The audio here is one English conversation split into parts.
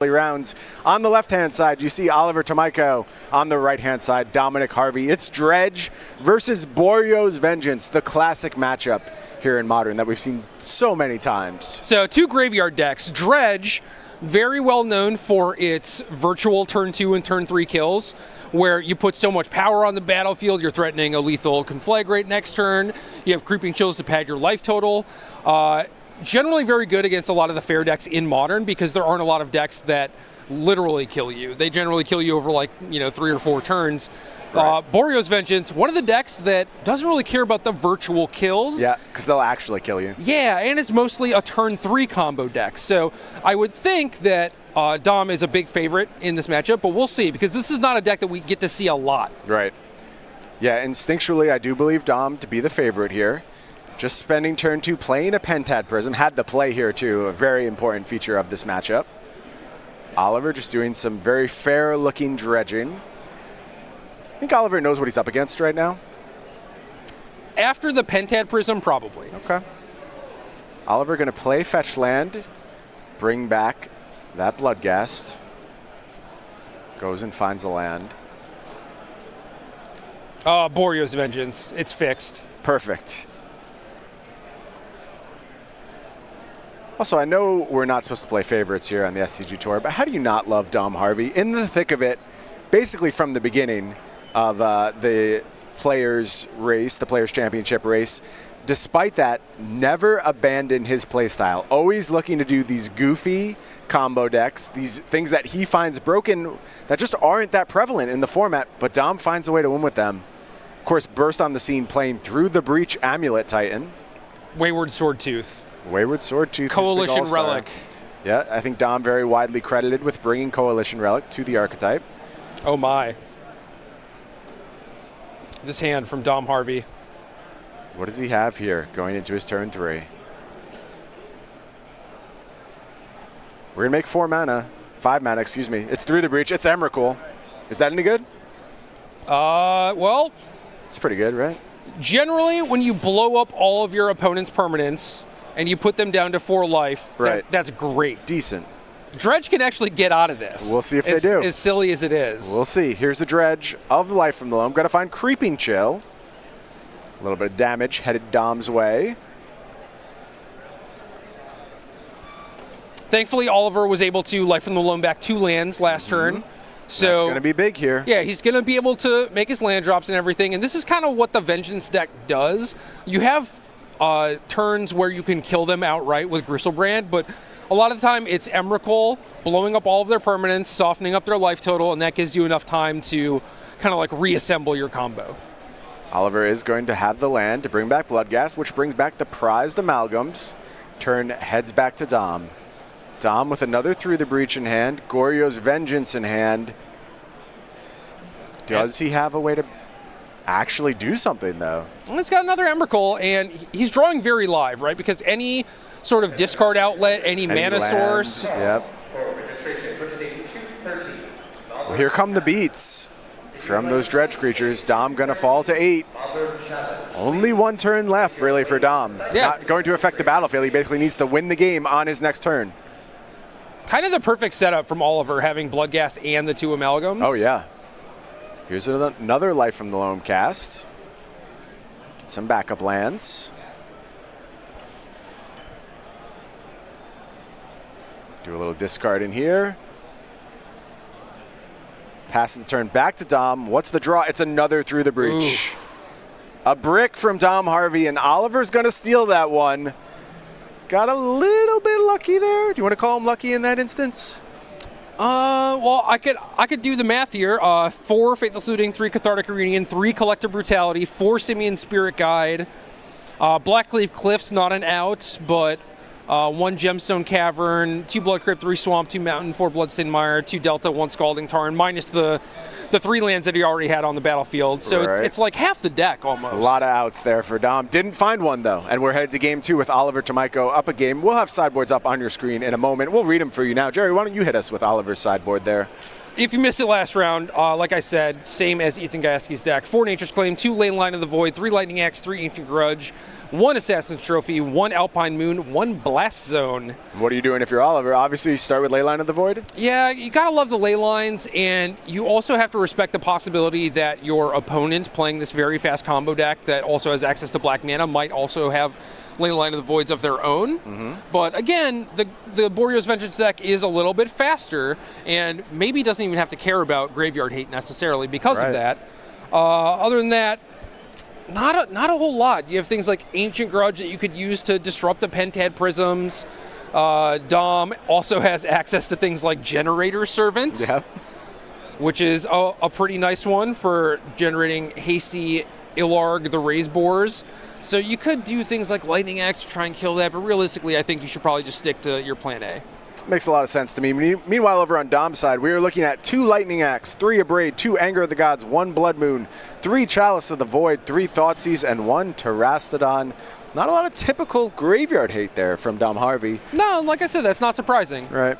rounds. On the left-hand side, you see Oliver Tomaijko. On the right-hand side, Dominic Harvey. It's Dredge versus Borio's Vengeance, the classic matchup here in Modern that we've seen so many times. So 2 graveyard decks. Dredge, very well known for its virtual turn 2 and turn 3 kills, where you put so much power on the battlefield, you're threatening a lethal conflagrate next turn. You have creeping chills to pad your life total. Generally very good against a lot of the fair decks in Modern because there aren't a lot of decks that literally kill you. They generally kill you over 3 or 4 turns. Right. Borio's Vengeance, one of the decks that doesn't really care about the virtual kills. Yeah, because they'll actually kill you. Yeah, and it's mostly a turn 3 combo deck. So I would think that Dom is a big favorite in this matchup, but we'll see because this is not a deck that we get to see a lot. Right. Yeah, instinctually I do believe Dom to be the favorite here. Just spending turn 2 playing a Pentad Prism. Had the play here too, a very important feature of this matchup. Oliver just doing some very fair looking dredging. I think Oliver knows what he's up against right now. After the Pentad Prism, probably. Okay. Oliver going to play fetch land, bring back that Bloodghast. Goes and finds the land. Borio's Vengeance. It's fixed. Perfect. Also, I know we're not supposed to play favorites here on the SCG Tour, but how do you not love Dom Harvey? In the thick of it, basically from the beginning of the Players race, the Players Championship race, despite that, never abandoned his playstyle. Always looking to do these goofy combo decks, these things that he finds broken that just aren't that prevalent in the format, but Dom finds a way to win with them. Of course, burst on the scene playing Through the Breach Amulet Titan. Wayward Swordtooth. Wayward Swordtooth. Coalition Relic. Yeah, I think Dom very widely credited with bringing Coalition Relic to the archetype. Oh my. This hand from Dom Harvey. What does he have here going into his turn 3? We're going to make 5 mana, excuse me. It's Through the Breach. It's Emrakul. Is that any good? Well. It's pretty good, right? Generally, when you blow up all of your opponent's permanents and you put them down to 4 life, right. That's great. Decent. Dredge can actually get out of this. We'll see if they do. As silly as it is. We'll see. Here's a Dredge of Life from the Loam. Got to find Creeping Chill. A little bit of damage headed Dom's way. Thankfully, Oliver was able to Life from the Loam back 2 lands last turn. So that's going to be big here. Yeah, he's going to be able to make his land drops and everything. And this is kind of what the Vengeance deck does. You have turns where you can kill them outright with Gristlebrand, but a lot of the time it's Emrakul blowing up all of their permanents, softening up their life total, and that gives you enough time to kind of reassemble your combo. Oliver is going to have the land to bring back Bloodghast, which brings back the prized Amalgams. Turn heads back to Dom. Dom with another Through the Breach in hand. Borio's Vengeance in hand. Does he have a way to actually do something, though? Well, he's got another Emrakul, and he's drawing very live, right? Because any sort of discard outlet, any mana land source. Yep. Well, here come the beats from those Dredge creatures. Dom gonna fall to 8. Only 1 turn left, really, for Dom. Yeah. Not going to affect the battlefield. He basically needs to win the game on his next turn. Kind of the perfect setup from Oliver, having Bloodghast and the 2 Amalgams. Oh, yeah. Here's another Life from the Loam cast. Get some backup lands. Do a little discard in here. Passes the turn back to Dom. What's the draw? It's another Through the Breach. Oof. A brick from Dom Harvey, and Oliver's going to steal that one. Got a little bit lucky there. Do you want to call him lucky in that instance? Well, I could do the math here. 4 Faithless Looting, 3 Cathartic Reunion, 3 Collective Brutality, 4 Simian Spirit Guide. Blackleaf Cliffs, not an out, but 1 Gemstone Cavern, 2 Blood Crypt, 3 Swamp, 2 Mountain, 4 Bloodstained Mire, 2 Delta, 1 Scalding Tarn, minus the 3 lands that he already had on the battlefield. So right. it's like half the deck almost. A lot of outs there for Dom. Didn't find one, though. And we're headed to game 2 with Oliver Tomaijko up a game. We'll have sideboards up on your screen in a moment. We'll read them for you now. Jerry, why don't you hit us with Oliver's sideboard there? If you missed it last round, like I said, same as Ethan Gaski's deck. 4 Nature's Claim, 2 Lane Line of the Void, 3 Lightning Axe, 3 Ancient Grudge, 1 Assassin's Trophy, 1 Alpine Moon, 1 Blast Zone. What are you doing if you're Oliver? Obviously, you start with Leyline of the Void. Yeah, you gotta love the ley lines, and you also have to respect the possibility that your opponent playing this very fast combo deck that also has access to black mana might also have Leyline of the Voids of their own. But again, the Boreo's Vengeance deck is a little bit faster, and maybe doesn't even have to care about graveyard hate necessarily because of that. Other than that, not a whole lot. You have things like Ancient Grudge that you could use to disrupt the Pentad Prisms. Dom also has access to things like Generator Servant, which is a pretty nice one for generating hasty Ilarg the Raise Bores. So you could do things like Lightning Axe to try and kill that, but realistically, I think you should probably just stick to your plan A. Makes a lot of sense to me. Meanwhile, over on Dom's side, we are looking at 2 Lightning Axe, 3 Abrade, 2 Anger of the Gods, 1 Blood Moon, 3 Chalice of the Void, 3 Thoughtseize, and 1 Terastodon. Not a lot of typical graveyard hate there from Dom Harvey. No, like I said, that's not surprising. Right.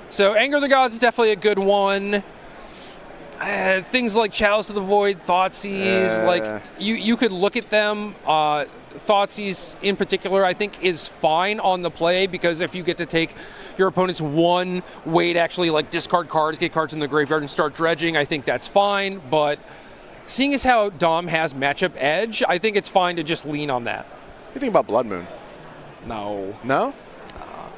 So Anger of the Gods is definitely a good one. Things like Chalice of the Void, Thoughtseize, like you could look at them. Thoughtseize in particular, I think, is fine on the play because if you get to take your opponent's 1 way to actually like discard cards, get cards in the graveyard, and start dredging, I think that's fine. But seeing as how Dom has matchup edge, I think it's fine to just lean on that. What do you think about Blood Moon? No. No?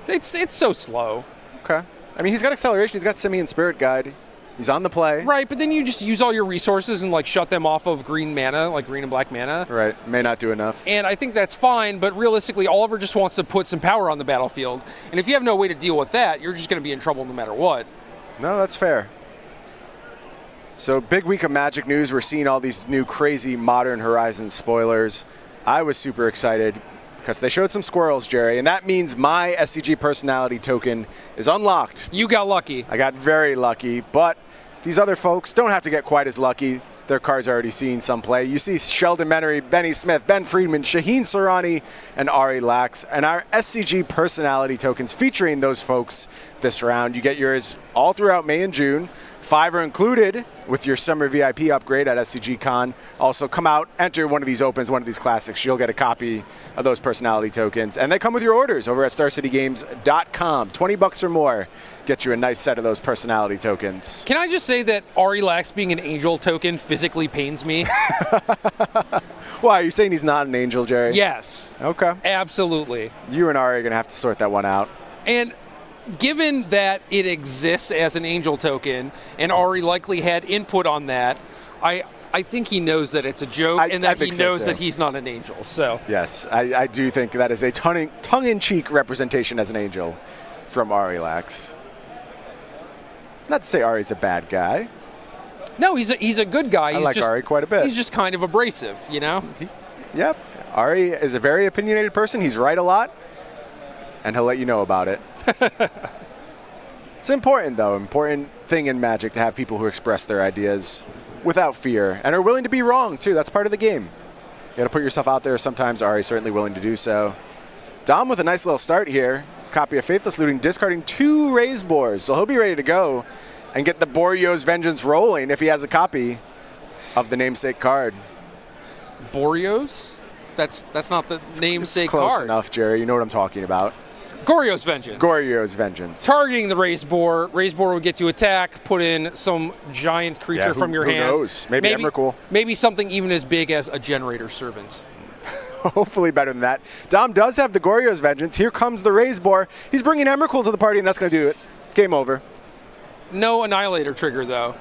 It's so slow. Okay. I mean, he's got acceleration. He's got Simian Spirit Guide. He's on the play. Right, but then you just use all your resources and like shut them off of green mana, like green and black mana. Right. May not do enough. And I think that's fine, but realistically, Oliver just wants to put some power on the battlefield. And if you have no way to deal with that, you're just going to be in trouble no matter what. No, that's fair. So big week of Magic news. We're seeing all these new crazy Modern Horizons spoilers. I was super excited because they showed some squirrels, Jerry, and that means my SCG personality token is unlocked. You got lucky. I got very lucky, but these other folks don't have to get quite as lucky. Their cards are already seen some play. You see Sheldon Menery, Benny Smith, Ben Friedman, Shaheen Surani, and Ari Lax. And our SCG personality tokens featuring those folks this round. You get yours all throughout May and June. 5 are included with your summer VIP upgrade at SCGKY. Also, come out, enter one of these opens, one of these classics. You'll get a copy of those personality tokens. And they come with your orders over at StarCityGames.com. $20 or more. Get you a nice set of those personality tokens. Can I just say that Ari Lax being an angel token physically pains me? Why? Are you saying he's not an angel, Jerry? Yes. Okay. Absolutely. You and Ari are going to have to sort that one out. And given that it exists as an angel token, and Ari likely had input on that, I think he knows that it's a joke, and that he knows that he's not an angel. So yes, I do think that is a tongue-in-cheek representation as an angel from Ari Lax. Not to say Ari's a bad guy. No, he's a good guy. I like Ari quite a bit. He's just kind of abrasive, you know? Yep. Ari is a very opinionated person. He's right a lot, and he'll let you know about it. It's important, though. Important thing in Magic to have people who express their ideas without fear and are willing to be wrong, too. That's part of the game. You got to put yourself out there. Sometimes Ari's certainly willing to do so. Dom with a nice little start here. Copy of Faithless Looting, discarding 2 Raise Bores. So he'll be ready to go and get the Boreo's Vengeance rolling if he has a copy of the namesake card. Boreo's? That's not the namesake card. Close card. enough, Jerry. You know what I'm talking about. Goryo's Vengeance. Goryo's Vengeance. Targeting the Raise Bore. Raise Bore would get to attack, put in some giant creature from your hand. Who knows? Maybe Emrakul. Maybe something even as big as a Generator Servant. Hopefully better than that. Dom does have the Goryo's Vengeance. Here comes the Raise Bore. He's bringing Emrakul to the party, and that's going to do it. Game over. No Annihilator trigger, though.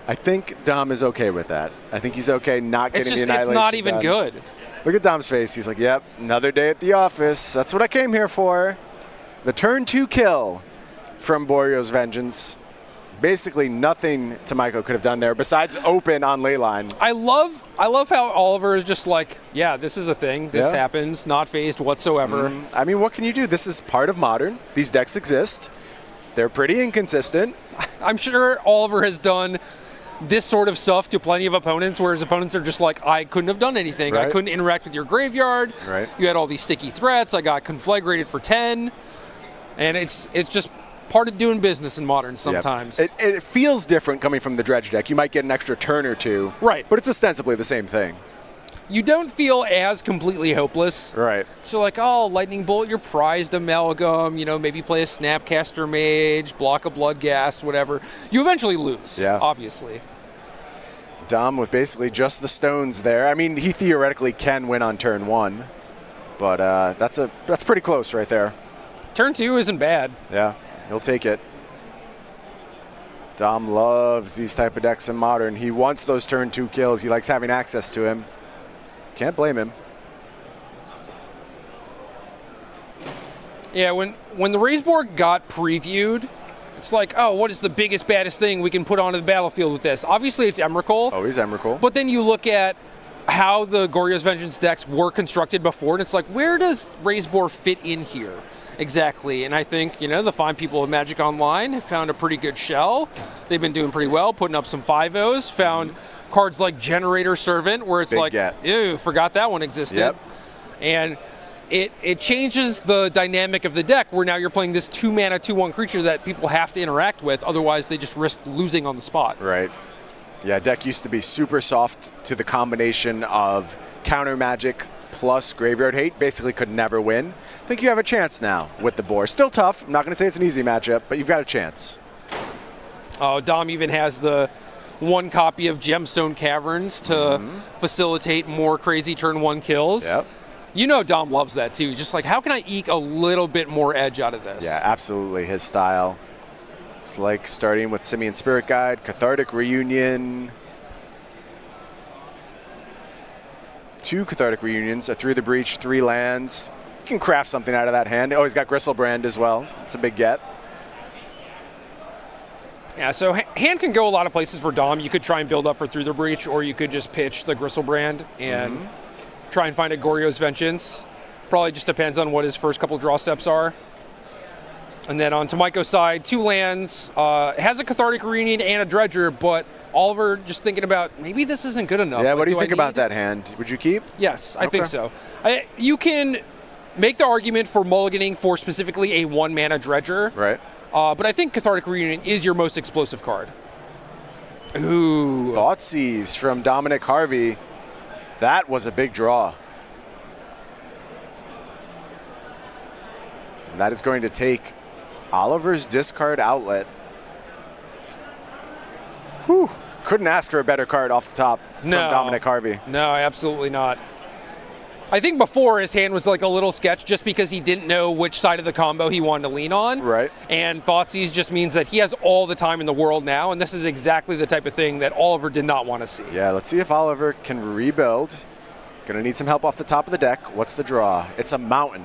I think Dom is okay with that. I think he's okay not getting the Annihilation. It's not even good. Look at Dom's face. He's like, yep, another day at the office. That's what I came here for. The turn 2 kill from Boreo's Vengeance. Basically nothing Tomaijko could have done there besides open on Leyline. I love how Oliver is just like, yeah, this is a thing. This happens. Not phased whatsoever. I mean, what can you do? This is part of Modern. These decks exist. They're pretty inconsistent. I'm sure Oliver has done this sort of stuff to plenty of opponents, where his opponents are just like, I couldn't have done anything. Right. I couldn't interact with your graveyard. Right. You had all these sticky threats. I got conflagrated for 10. And it's just part of doing business in Modern sometimes. Yep. It feels different coming from the Dredge deck. You might get an extra turn or two. Right. But it's ostensibly the same thing. you don't feel as completely hopeless. Right. So like, oh, Lightning Bolt, your prized amalgam, maybe play a Snapcaster Mage, block a Bloodghast, whatever. You eventually lose, obviously. Dom with basically just the stones there. I mean, he theoretically can win on turn 1, but that's pretty close right there. Turn 2 isn't bad. Yeah, he'll take it. Dom loves these type of decks in Modern. He wants those turn 2 kills. He likes having access to him. Can't blame him. Yeah, when the raise board got previewed, it's like, oh, what is the biggest, baddest thing we can put onto the battlefield with this? Obviously, it's Emrakul. Always Emrakul. But then you look at how the Goryo's Vengeance decks were constructed before, and it's like, where does raise board fit in here? Exactly, and I think, the fine people of Magic Online have found a pretty good shell. They've been doing pretty well, putting up some 5-0s, found cards like Generator Servant, where it's Big like, get. ew, forgot that one existed. Yep. And it changes the dynamic of the deck, where now you're playing this 2-mana, 2/1 creature that people have to interact with, otherwise they just risk losing on the spot. Right. Yeah, deck used to be super soft to the combination of counter magic plus graveyard hate. Basically could never win. I think you have a chance now with the board. Still tough. I'm not going to say it's an easy matchup, but you've got a chance. Oh, Dom even has the 1 copy of Gemstone Caverns to facilitate more crazy turn 1 kills. Yep. Dom loves that too. Just like, how can I eke a little bit more edge out of this? Yeah, absolutely. His style. It's like starting with Simian Spirit Guide, Cathartic Reunion. 2 Cathartic Reunions, a Through the Breach, 3 lands. You can craft something out of that hand. Oh, he's got Gristlebrand as well. It's a big get. Yeah, so hand can go a lot of places for Dom. You could try and build up for Through the Breach, or you could just pitch the Gristlebrand and try and find a Goryo's Vengeance. Probably just depends on what his first couple draw steps are. And then on Tomaijko's side, 2 lands, has a Cathartic Reunion and a Dredger, but Oliver just thinking about, maybe this isn't good enough. Yeah, Like, what do you think about that hand? Would you keep? Yes, I think so. You can make the argument for mulliganing for specifically a 1-mana Dredger. Right. But I think Cathartic Reunion is your most explosive card. Ooh. Thoughtseize from Dominic Harvey. That was a big draw. And that is going to take Oliver's discard outlet. Whew. Couldn't ask for a better card off the top from Dominic Harvey. No, absolutely not. I think before his hand was like a little sketch just because he didn't know which side of the combo he wanted to lean on. Right. And Thoughtseize just means that he has all the time in the world now, and this is exactly the type of thing that Oliver did not want to see. Yeah, let's see if Oliver can rebuild. Gonna need some help off the top of the deck. What's the draw? It's a mountain.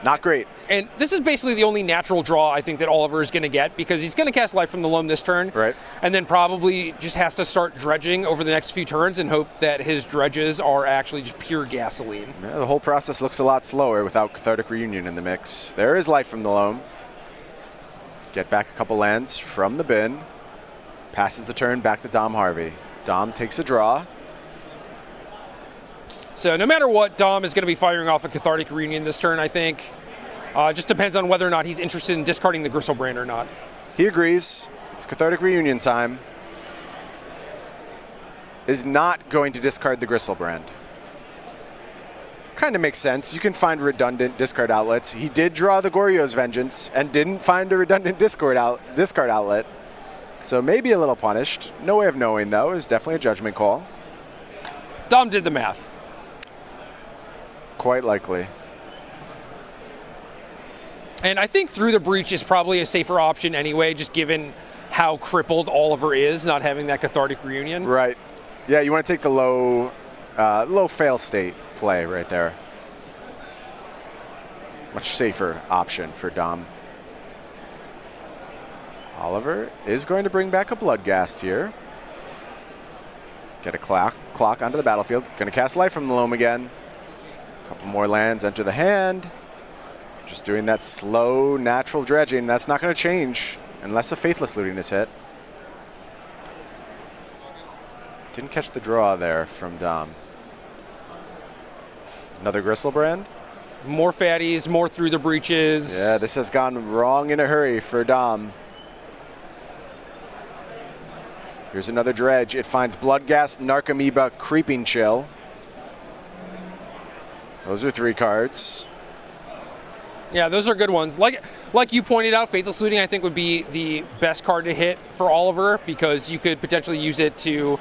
Not great. And this is basically the only natural draw I think that Oliver is going to get, because he's going to cast Life from the Loam this turn. Right. And then probably just has to start dredging over the next few turns and hope that his dredges are actually just pure gasoline. Yeah, the whole process looks a lot slower without Cathartic Reunion in the mix. There is Life from the Loam. Get back a couple lands from the bin. Passes the turn back to Dom Harvey. Dom takes a draw. So no matter what, Dom is going to be firing off a Cathartic Reunion this turn, I think. Just depends on whether or not he's interested in discarding the Gristlebrand or not. He agrees. It's Cathartic Reunion time. Is not going to discard the Gristlebrand. Kind of makes sense. You can find redundant discard outlets. He did draw the Goryo's Vengeance and didn't find a redundant discard outlet. So maybe a little punished. No way of knowing, though. It was definitely a judgment call. Dom did the math. Quite likely. And I think Through the Breach is probably a safer option anyway, just given how crippled Oliver is, not having that Cathartic Reunion. Right. Yeah, you want to take the low fail state play right there. Much safer option for Dom. Oliver is going to bring back a Bloodghast here. Get a clock onto the battlefield. Going to cast Life from the Loam again. A couple more lands enter the hand. Just doing that slow, natural dredging. That's not going to change unless a Faithless Looting is hit. Didn't catch the draw there from Dom. Another Gristlebrand. More fatties, more Through the Breaches. Yeah, this has gone wrong in a hurry for Dom. Here's another dredge. It finds Bloodghast, Narcomoeba, Creeping Chill. Those are 3 cards. Yeah, those are good ones. Like you pointed out, Faithless Looting I think would be the best card to hit for Oliver because you could potentially use it to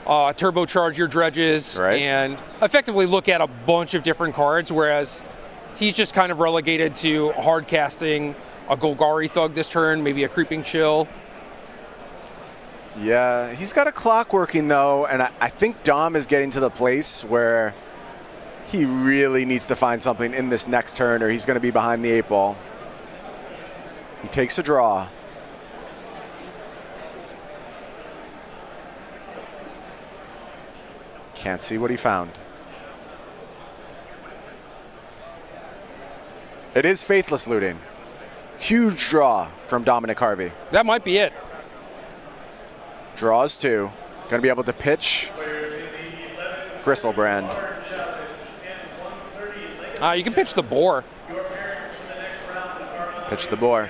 turbocharge your dredges and effectively look at a bunch of different cards, whereas he's just kind of relegated to hard casting a Golgari Thug this turn, maybe a Creeping Chill. Yeah, he's got a clock working though, and I think Dom is getting to the place where he really needs to find something in this next turn or he's going to be behind the 8 ball. He takes a draw. Can't see what he found. It is Faithless Looting. Huge draw from Dominic Harvey. That might be it. Draws 2. Going to be able to pitch Gristlebrand. You can pitch the Boar. Pitch the Boar.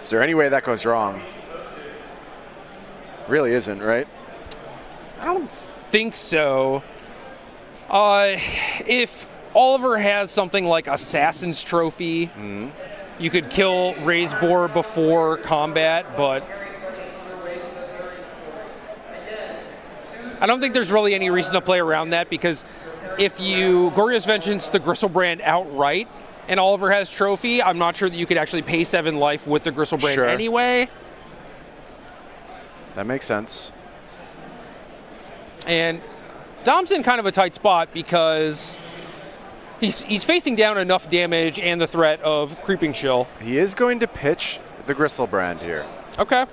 Is there any way that goes wrong? Really isn't, right? I don't think so. If Oliver has something like Assassin's Trophy, you could kill Raise Boar before combat, but I don't think there's really any reason to play around that because if you Goryo's Vengeance the Gristlebrand outright and Oliver has Trophy, I'm not sure that you could actually pay 7 life with the Gristlebrand anyway. That makes sense. And Dom's in kind of a tight spot because he's facing down enough damage and the threat of Creeping Chill. He is going to pitch the Gristlebrand here. Okay.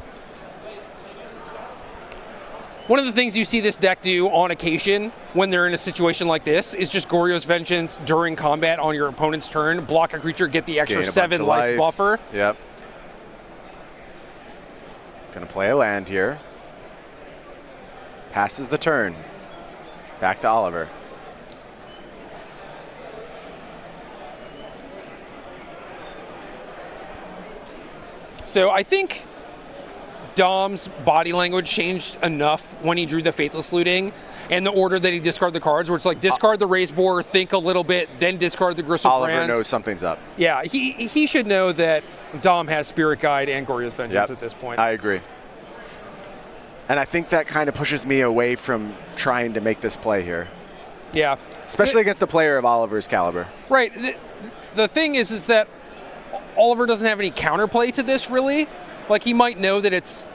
One of the things you see this deck do on occasion when they're in a situation like this is just Goryo's Vengeance during combat on your opponent's turn, block a creature, get the extra 7 life buffer. Yep. Gonna play a land here. Passes the turn. Back to Oliver. So I think Dom's body language changed enough when he drew the Faithless Looting and the order that he discarded the cards, where it's like discard the Raise Boar, think a little bit, then discard the Gristlebrand. Oliver knows something's up. Yeah, he should know that Dom has Spirit Guide and Goryo's Vengeance at this point. I agree. And I think that kind of pushes me away from trying to make this play here. Yeah. Especially against a player of Oliver's caliber. Right. The thing is that Oliver doesn't have any counterplay to this, really. Like, he might know that it's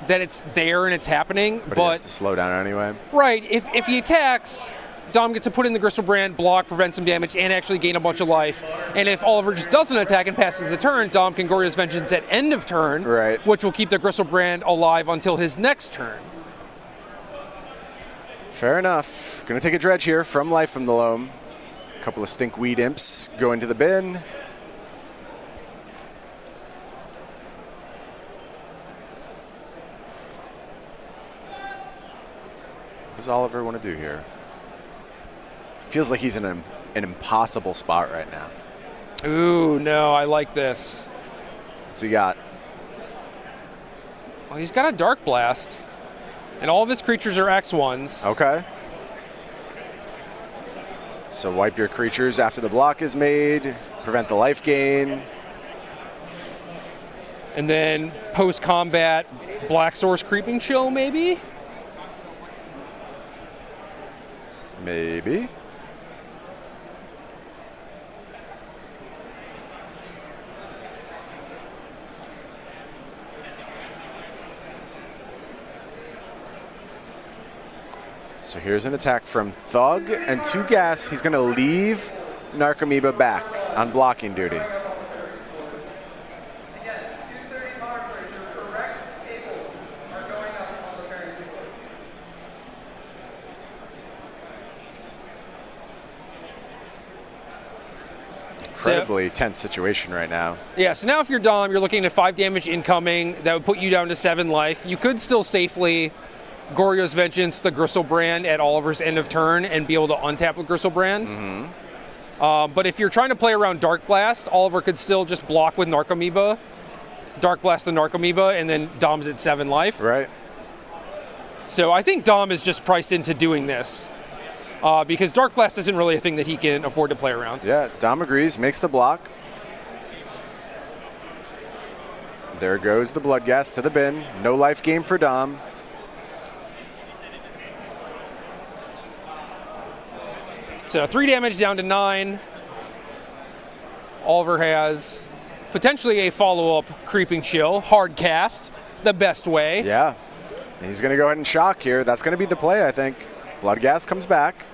there and it's happening, but he has to slow down anyway. Right. If he attacks, Dom gets to put in the Gristlebrand, block, prevent some damage, and actually gain a bunch of life. And if Oliver just doesn't attack and passes the turn, Dom can Goryo's Vengeance at end of turn, which will keep the Gristlebrand alive until his next turn. Fair enough. Gonna take a dredge here from Life from the Loam. A couple of Stinkweed Imps go into the bin. What does Oliver want to do here? Feels like he's in an impossible spot right now. Ooh, no, I like this. What's he got? Well, he's got a Dark Blast, and all of his creatures are X1s. Okay. So wipe your creatures after the block is made, prevent the life gain. And then post-combat, Black Source Creeping Chill, maybe? Maybe. So here's an attack from Thug and 2 gas. He's going to leave Narcomoeba back on blocking duty. Incredibly tense situation right now. Yeah, so now if you're Dom, you're looking at 5 damage incoming. That would put you down to 7 life. You could still safely Goryo's Vengeance the Gristlebrand at Oliver's end of turn and be able to untap the Gristlebrand. But if you're trying to play around Dark Blast, Oliver could still just block with Narcomoeba, Dark Blast the Narcomoeba, and then Dom's at 7 life. Right. So I think Dom is just priced into doing this because Dark Blast isn't really a thing that he can afford to play around. Yeah, Dom agrees, makes the block. There goes the Blood Gas to the bin. No life game for Dom. So 3 damage down to 9. Oliver has potentially a follow-up Creeping Chill. Hard cast, the best way. Yeah, he's going to go ahead and shock here. That's going to be the play, I think. Blood Gas comes back.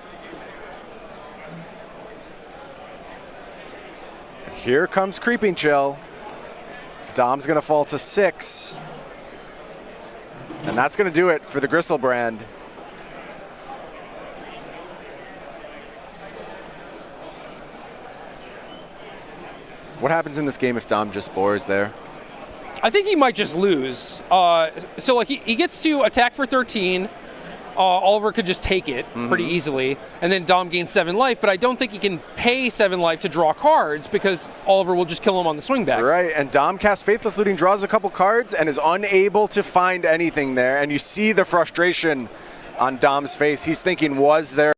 And here comes Creeping Chill. Dom's going to fall to 6. And that's going to do it for the Griselbrand. What happens in this game if Dom just bores there? I think he might just lose. So like he gets to attack for 13. Oliver could just take it pretty easily, and then Dom gains 7 life, but I don't think he can pay 7 life to draw cards because Oliver will just kill him on the swing back. Right, and Dom casts Faithless Looting, draws a couple cards, and is unable to find anything there, and you see the frustration on Dom's face. He's thinking, was there